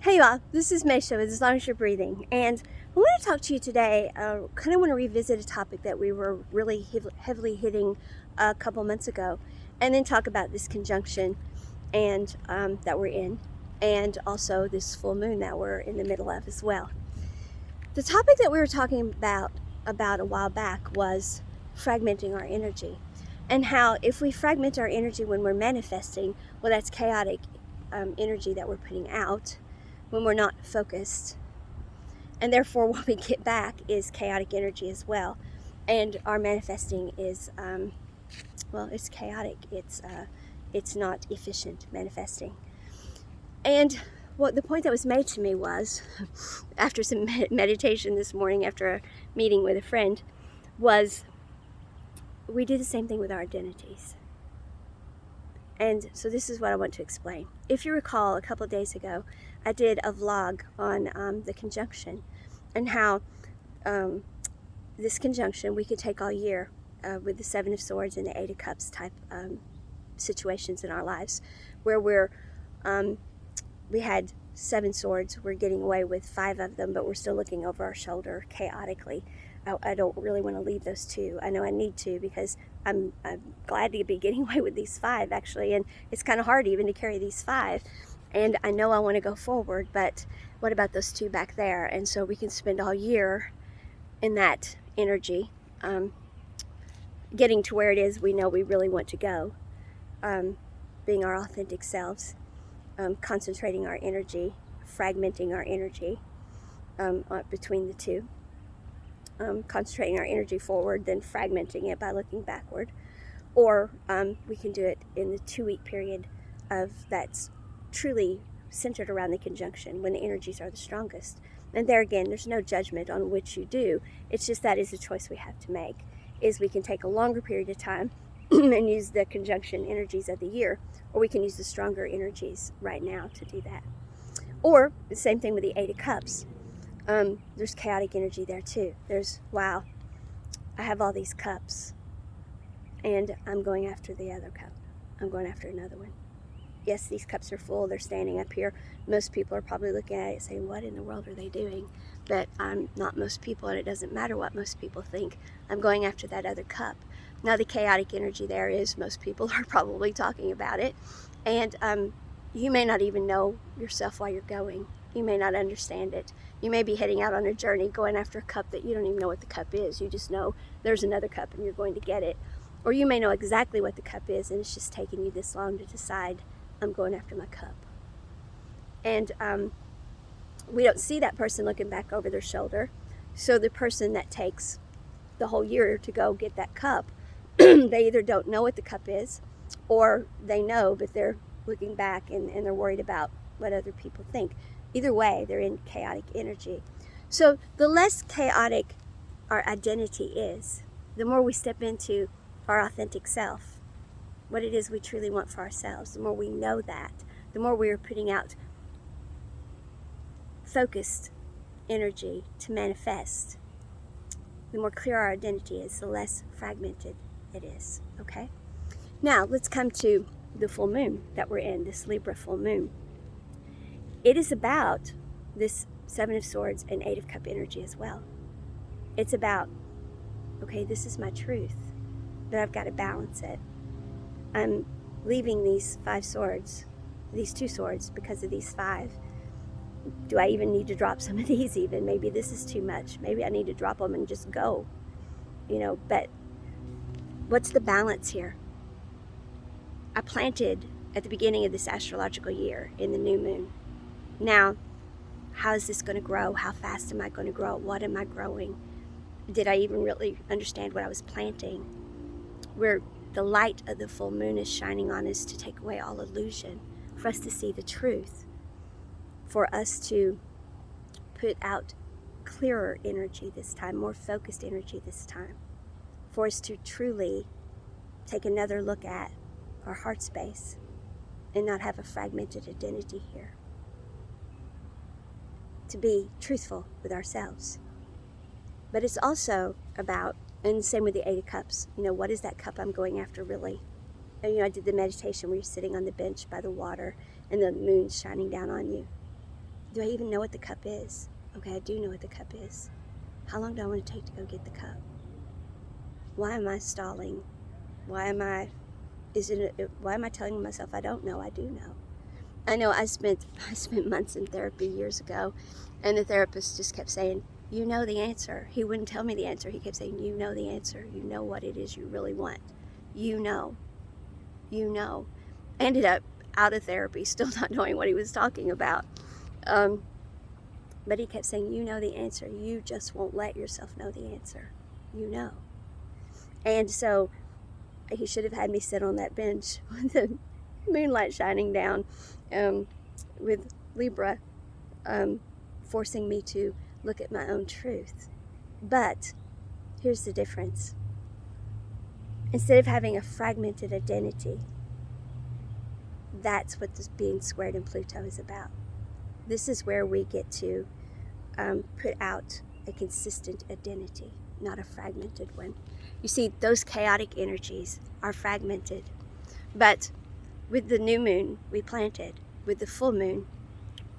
Hey y'all, this is Maysha with As Long As You're Breathing, and I want to talk to you today. Kind of want to revisit a topic that we were really heavily hitting a couple months ago, and then talk about this conjunction and that we're in, and also this full moon that we're in the middle of as well. The topic that we were talking about a while back was fragmenting our energy, and how if we fragment our energy when we're manifesting, well, that's chaotic energy that we're putting out when we're not focused, and therefore what we get back is chaotic energy as well. And our manifesting is it's chaotic. It's not efficient manifesting. And what the point that was made to me was, after some meditation this morning, after a meeting with a friend, was we do the same thing with our identities. And so this is what I want to explain. If you recall, a couple of days ago, I did a vlog on the conjunction and how this conjunction we could take all year with the Seven of Swords and the Eight of Cups type situations in our lives, where we had 7 swords, we're getting away with 5 of them, but we're still looking over our shoulder chaotically. I don't really want to leave those 2. I know I need to, because I'm glad to be getting away with these 5 actually, and it's kind of hard even to carry these 5, and I know I want to go forward, but what about those 2 back there? And so we can spend all year in that energy, getting to where it is we know we really want to go, being our authentic selves, concentrating our energy, fragmenting our energy between the 2. Concentrating our energy forward, then fragmenting it by looking backward. Or we can do it in the 2-week period that's truly centered around the conjunction, when the energies are the strongest. And there again, there's no judgment on which you do. It's just that is a choice we have to make, is we can take a longer period of time and use the conjunction energies of the year, or we can use the stronger energies right now to do that. Or the same thing with the Eight of Cups. There's chaotic energy there too. There's, wow, I have all these cups and I'm going after the other cup. I'm going after another one. Yes, these cups are full. They're standing up here. Most people are probably looking at it saying, what in the world are they doing? But I'm not most people, and it doesn't matter what most people think. I'm going after that other cup. Now, the chaotic energy there is most people are probably talking about it. And you may not even know yourself while you're going. You may not understand it. You may be heading out on a journey going after a cup that you don't even know what the cup is. You just know there's another cup and you're going to get it. Or you may know exactly what the cup is, and it's just taking you this long to decide, I'm going after my cup. And we don't see that person looking back over their shoulder. So the person that takes the whole year to go get that cup, they either don't know what the cup is, or they know, but they're looking back and they're worried about what other people think. Either way, they're in chaotic energy. So the less chaotic our identity is, the more we step into our authentic self, what it is we truly want for ourselves, the more we know that, the more we are putting out focused energy to manifest, the more clear our identity is, the less fragmented it is, okay? Now, let's come to the full moon that we're in, this Libra full moon. It is about this 7 of Swords and 8 of Cup energy as well. It's about, okay, this is my truth, but I've got to balance it. I'm leaving these 5 swords, these 2 swords, because of these 5. Do I even need to drop some of these even? Maybe this is too much. Maybe I need to drop them and just go, but what's the balance here? I planted at the beginning of this astrological year in the new moon. Now, how is this going to grow? How fast am I going to grow? What am I growing? Did I even really understand what I was planting? Where the light of the full moon is shining on us to take away all illusion, for us to see the truth, for us to put out clearer energy this time, more focused energy this time, for us to truly take another look at our heart space and not have a fragmented identity here. To be truthful with ourselves. But it's also about, and same with the 8 of Cups, what is that cup I'm going after really? And, I did the meditation where you're sitting on the bench by the water and the moon's shining down on you. Do I even know what the cup is? Okay, I do know what the cup is. How long do I want to take to go get the cup? Why am I stalling? Why am I telling myself I don't know? I do know. I know I spent months in therapy years ago, and the therapist just kept saying, you know the answer. He wouldn't tell me the answer. He kept saying, you know the answer. You know what it is you really want. You know. You know. I ended up out of therapy, still not knowing what he was talking about. But he kept saying, you know the answer. You just won't let yourself know the answer. You know. And so he should have had me sit on that bench with the moonlight shining down, with Libra forcing me to look at my own truth. But here's the difference. Instead of having a fragmented identity, that's what this being squared in Pluto is about. This is where we get to put out a consistent identity, not a fragmented one. You see, those chaotic energies are fragmented. But with the new moon, we planted. With the full moon,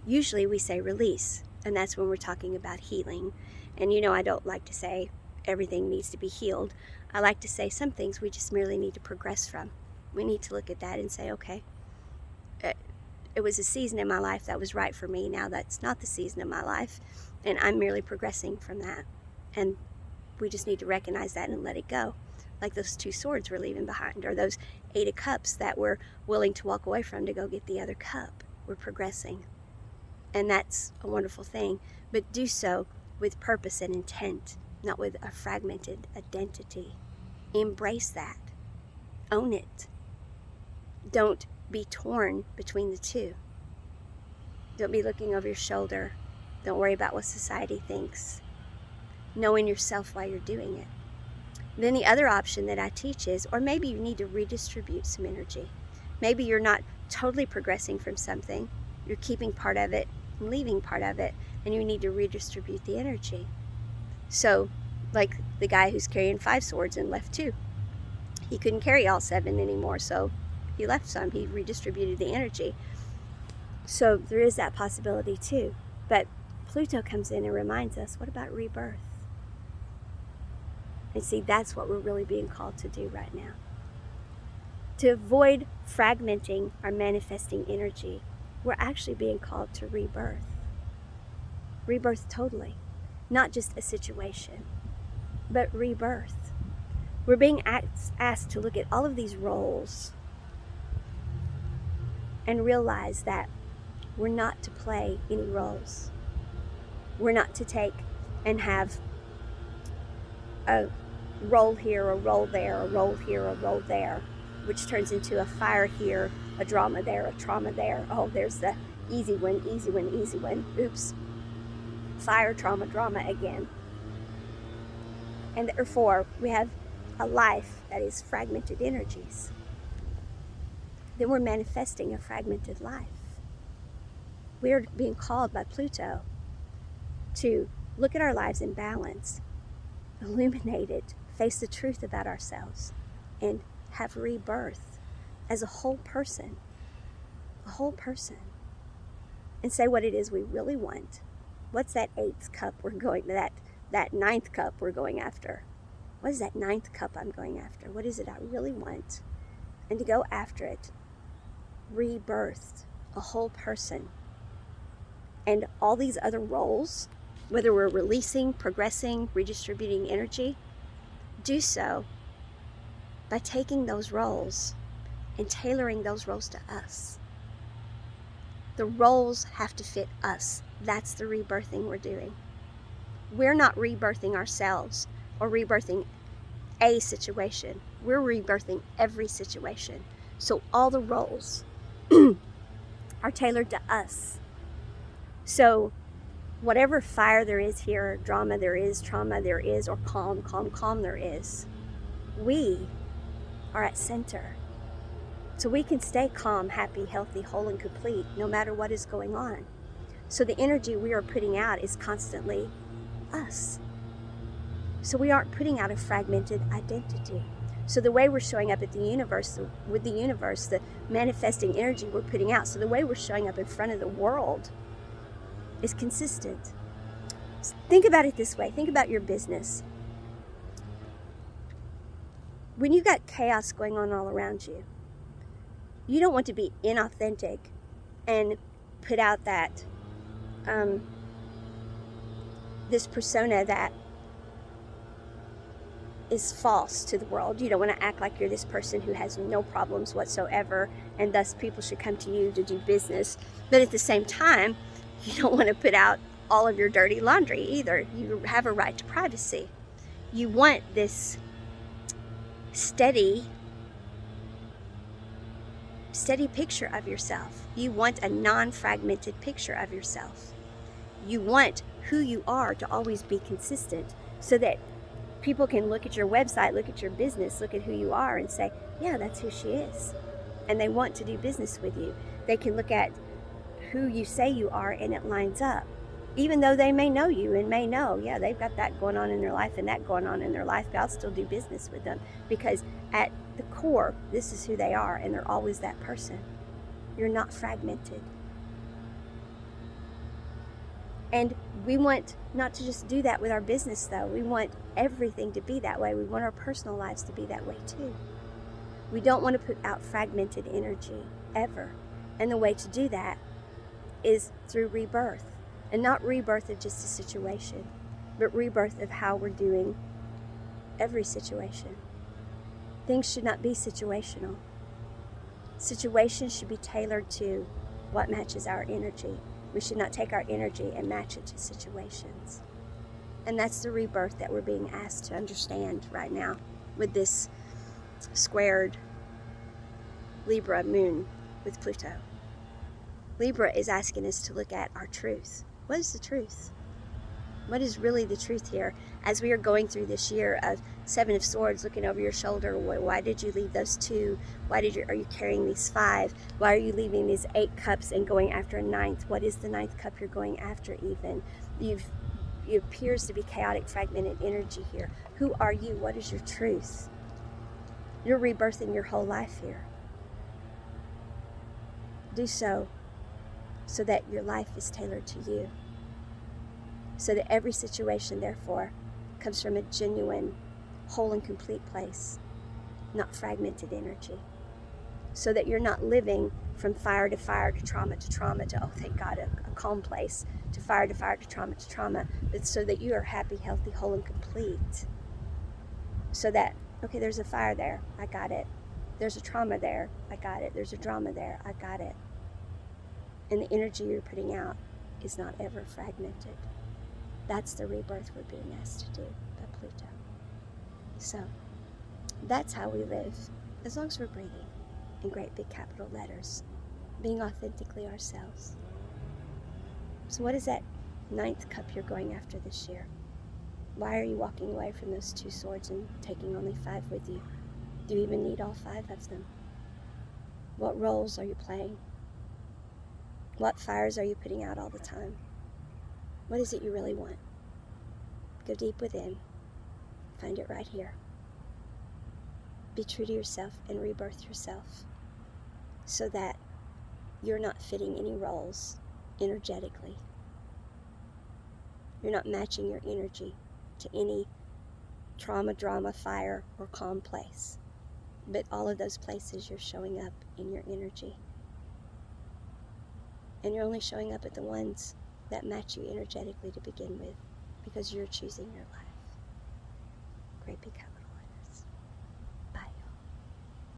usually we say release. And that's when we're talking about healing. And you know, I don't like to say everything needs to be healed. I like to say some things we just merely need to progress from. We need to look at that and say, okay, it was a season in my life that was right for me. Now that's not the season of my life. And I'm merely progressing from that. And we just need to recognize that and let it go. Like those 2 swords we're leaving behind, or those 8 of cups that we're willing to walk away from to go get the other cup. We're progressing. And that's a wonderful thing. But do so with purpose and intent, not with a fragmented identity. Embrace that. Own it. Don't be torn between the two. Don't be looking over your shoulder. Don't worry about what society thinks. Knowing yourself while you're doing it. Then the other option that I teach is, or maybe you need to redistribute some energy. Maybe you're not totally progressing from something. You're keeping part of it and leaving part of it, and you need to redistribute the energy. So, like the guy who's carrying 5 swords and left 2. He couldn't carry all 7 anymore, so he left some. He redistributed the energy. So there is that possibility too. But Pluto comes in and reminds us, what about rebirth? And see, that's what we're really being called to do right now. To avoid fragmenting our manifesting energy, we're actually being called to rebirth. Rebirth totally. Not just a situation, but rebirth. We're being asked to look at all of these roles and realize that we're not to play any roles. We're not to take and have a role here, a role there, a role here, a role there, which turns into a fire here, a drama there, a trauma there. Oh, there's the easy one, easy one, easy one. Oops. Fire, trauma, drama again. And therefore, we have a life that is fragmented energies. Then we're manifesting a fragmented life. We're being called by Pluto to look at our lives in balance, illuminate it, face the truth about ourselves, and have rebirth as a whole person, and say what it is we really want. What's that 8th cup we're going, that 9th cup we're going after? What is that 9th cup I'm going after? What is it I really want? And to go after it, rebirth, a whole person. And all these other roles, whether we're releasing, progressing, redistributing energy, do so by taking those roles and tailoring those roles to us. The roles have to fit us. That's the rebirthing we're doing. We're not rebirthing ourselves or rebirthing a situation. We're rebirthing every situation. So all the roles are tailored to us. So whatever fire there is here, drama there is, trauma there is, or calm there is, we are at center. So we can stay calm, happy, healthy, whole, and complete no matter what is going on. So the energy we are putting out is constantly us. So we aren't putting out a fragmented identity. So the way we're showing up at the universe, with the universe, the manifesting energy we're putting out, so the way we're showing up in front of the world is consistent. Think about it this way. Think about your business. When you've got chaos going on all around you, you don't want to be inauthentic and put out that this persona that is false to the world. You don't want to act like you're this person who has no problems whatsoever, and thus people should come to you to do business. But at the same time, you don't want to put out all of your dirty laundry either. You have a right to privacy. You want this steady picture of yourself. You want a non-fragmented picture of yourself. You want who you are to always be consistent, so that people can look at your website, look at your business, look at who you are and say, yeah, that's who she is. And they want to do business with you. They can look at who you say you are and it lines up. Even though they may know you and may know, yeah, they've got that going on in their life and that going on in their life, but I'll still do business with them, because at the core, this is who they are, and they're always that person. You're not fragmented. And we want not to just do that with our business, though. We want everything to be that way. We want our personal lives to be that way, too. We don't want to put out fragmented energy, ever. And the way to do that is through rebirth. And not rebirth of just a situation, but rebirth of how we're doing every situation. Things should not be situational. Situations should be tailored to what matches our energy. We should not take our energy and match it to situations. And that's the rebirth that we're being asked to understand right now with this squared Libra moon with Pluto. Libra is asking us to look at our truth. What is the truth? What is really the truth here? As we are going through this year of Seven of Swords, looking over your shoulder, why did you leave those 2? Are you carrying these 5? Why are you leaving these 8 cups and going after a 9th? What is the 9th cup you're going after even? It appears to be chaotic, fragmented energy here. Who are you? What is your truth? You're rebirthing your whole life here. Do so that your life is tailored to you. So that every situation, therefore, comes from a genuine, whole and complete place, not fragmented energy. So that you're not living from fire to trauma to, oh, thank God, a calm place, to fire to trauma, but so that you are happy, healthy, whole and complete. So that, okay, there's a fire there, I got it. There's a trauma there, I got it. There's a drama there, I got it. And the energy you're putting out is not ever fragmented. That's the rebirth we're being asked to do by Pluto. So, that's how we live, as long as we're breathing, in great big capital letters, being authentically ourselves. So what is that 9th cup you're going after this year? Why are you walking away from those 2 swords and taking only 5 with you? Do you even need all 5 of them? What roles are you playing? What fires are you putting out all the time? What is it you really want? Go deep within. Find it right here. Be true to yourself and rebirth yourself, so that you're not fitting any roles energetically. You're not matching your energy to any trauma, drama, fire, or calm place. But all of those places you're showing up in your energy. And you're only showing up at the ones that match you energetically to begin with, because you're choosing your life. Great big cup.